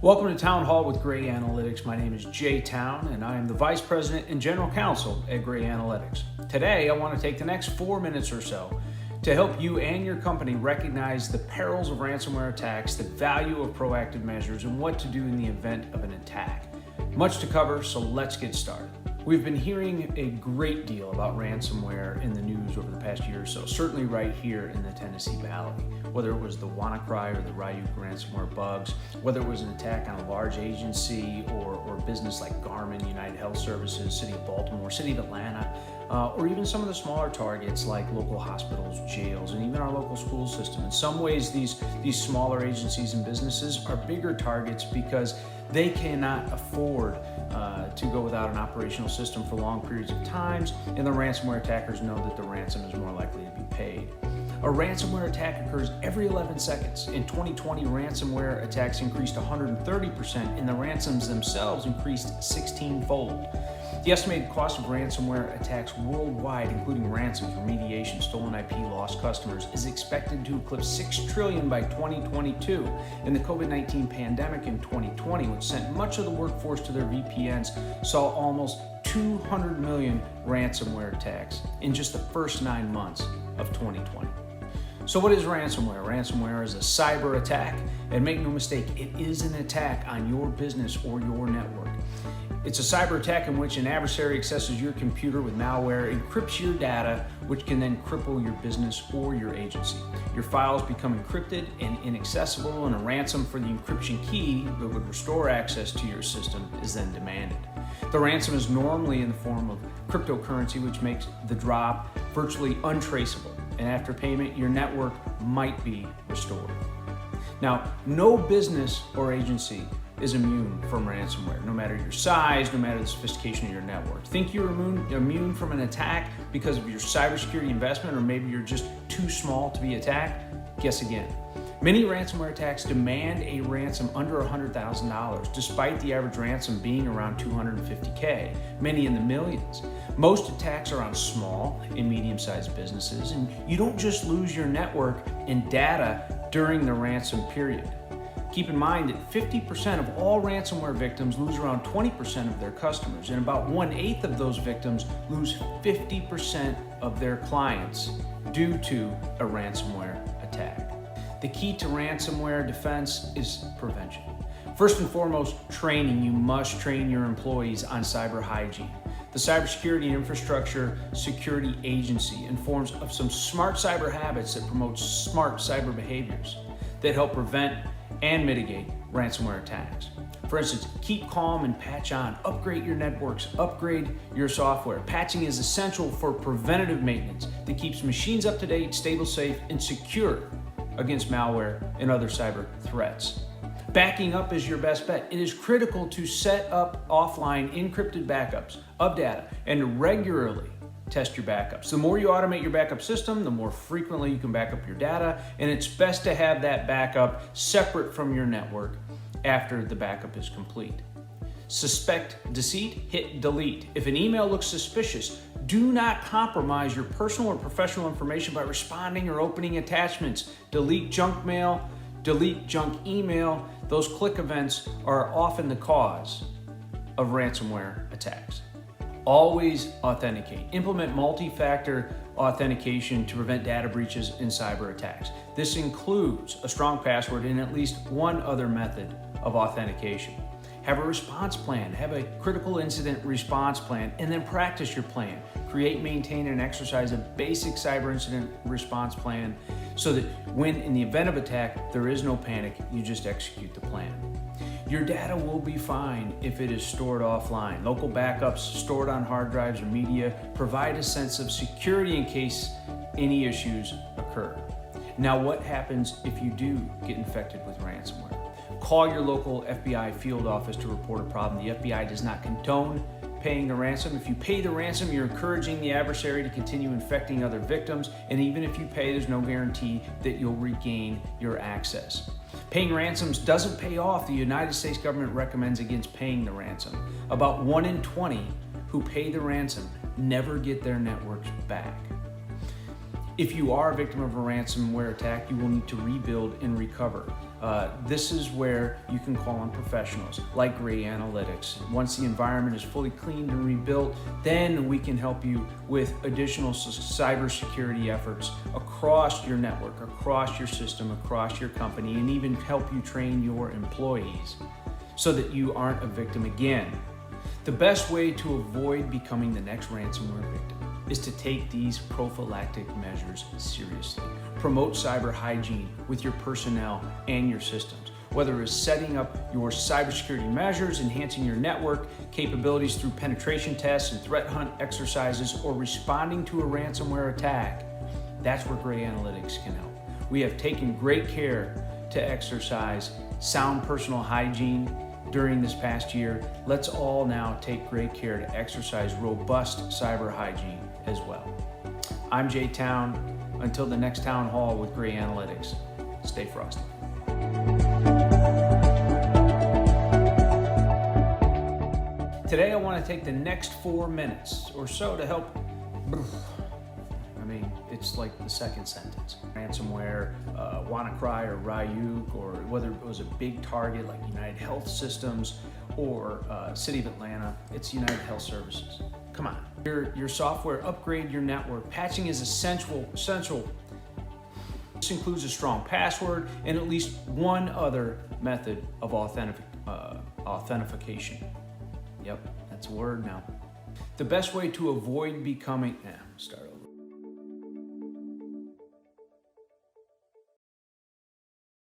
Welcome to Town Hall with Gray Analytics. My name is Jay Town, and I am the Vice President and General Counsel at Gray Analytics. Today, I want to take the next 4 minutes or so to help you and your company recognize the perils of ransomware attacks, the value of proactive measures, and what to do in the event of an attack. Much to cover, so let's get started. We've been hearing a great deal about ransomware in the news over the past year or so, certainly right here in the Tennessee Valley. Whether it was the WannaCry or the Ryuk ransomware bugs, whether it was an attack on a large agency or business like Garmin, United Health Services, City of Baltimore, City of Atlanta, or even some of the smaller targets like local hospitals, jails, and even our local school system. In some ways, these smaller agencies and businesses are bigger targets because they cannot afford to go without an operational system for long periods of times, and the ransomware attackers know that the ransom is more likely to be paid. A ransomware attack occurs every 11 seconds. In 2020, ransomware attacks increased 130%, and the ransoms themselves increased 16-fold. The estimated cost of ransomware attacks worldwide, including ransoms, remediation, stolen IP, lost customers, is expected to eclipse $6 trillion by 2022. And the COVID-19 pandemic in 2020, which sent much of the workforce to their VPNs, saw almost 200 million ransomware attacks in just the first 9 months of 2020. So what is ransomware? Ransomware is a cyber attack, and make no mistake, it is an attack on your business or your network. It's a cyber attack in which an adversary accesses your computer with malware, encrypts your data, which can then cripple your business or your agency. Your files become encrypted and inaccessible, and a ransom for the encryption key that would restore access to your system is then demanded. The ransom is normally in the form of cryptocurrency, which makes the drop virtually untraceable, and after payment, your network might be restored. Now, no business or agency is immune from ransomware, no matter your size, no matter the sophistication of your network. Think you're immune from an attack because of your cybersecurity investment, or maybe you're just too small to be attacked? Guess again. Many ransomware attacks demand a ransom under $100,000, despite the average ransom being around $250K, many in the millions. Most attacks are on small and medium-sized businesses, and you don't just lose your network and data during the ransom period. Keep in mind that 50% of all ransomware victims lose around 20% of their customers, and about 1/8 of those victims lose 50% of their clients due to a ransomware attack. The key to ransomware defense is prevention. First and foremost, training. You must train your employees on cyber hygiene. The Cybersecurity and Infrastructure Security Agency informs of some smart cyber habits that promote smart cyber behaviors that help prevent and mitigate ransomware attacks. For instance, keep calm and patch on. Upgrade your networks, upgrade your software. Patching is essential for preventative maintenance that keeps machines up to date, stable, safe, and secure against malware and other cyber threats. Backing up is your best bet. It is critical to set up offline encrypted backups of data and regularly test your backups. The more you automate your backup system, the more frequently you can back up your data, and it's best to have that backup separate from your network after the backup is complete. Suspect deceit? Hit delete. If an email looks suspicious, do not compromise your personal or professional information by responding or opening attachments. Delete junk mail, delete junk email. Those click events are often the cause of ransomware attacks. Always authenticate. Implement multi-factor authentication to prevent data breaches and cyber attacks. This includes a strong password and at least one other method of authentication. Have a response plan. Have a critical incident response plan, and then practice your plan. Create, maintain, and exercise a basic cyber incident response plan so that when in the event of attack, there is no panic, you just execute the plan. Your data will be fine if it is stored offline. Local backups stored on hard drives or media provide a sense of security in case any issues occur. Now, what happens if you do get infected with ransomware? Call your local FBI field office to report a problem. The FBI does not condone paying the ransom. If you pay the ransom, you're encouraging the adversary to continue infecting other victims, and even if you pay, there's no guarantee that you'll regain your access. Paying ransoms doesn't pay off. The United States government recommends against paying the ransom. About 1 in 20 who pay the ransom never get their networks back. If you are a victim of a ransomware attack, you will need to rebuild and recover. This is where you can call on professionals like Gray Analytics. Once the environment is fully cleaned and rebuilt, then we can help you with additional cybersecurity efforts across your network, across your system, across your company, and even help you train your employees so that you aren't a victim again. The best way to avoid becoming the next ransomware victim is to take these prophylactic measures seriously. Promote cyber hygiene with your personnel and your systems, whether it's setting up your cybersecurity measures, enhancing your network capabilities through penetration tests and threat hunt exercises, or responding to a ransomware attack. That's where Gray Analytics can help. We have taken great care to exercise sound personal hygiene during this past year. Let's all now take great care to exercise robust cyber hygiene as well. I'm Jay Town. Until the next town hall with Gray Analytics, stay frosty. Today I want to take the next 4 minutes or so to help. It's like the second sentence. Ransomware, WannaCry or Ryuk, or whether it was a big target like United Health Systems or City of Atlanta, it's United Health Services. Come on. Your software, upgrade your network. Patching is essential. This includes a strong password and at least one other method of authentication. Yep, that's a word now. The best way to avoid becoming, start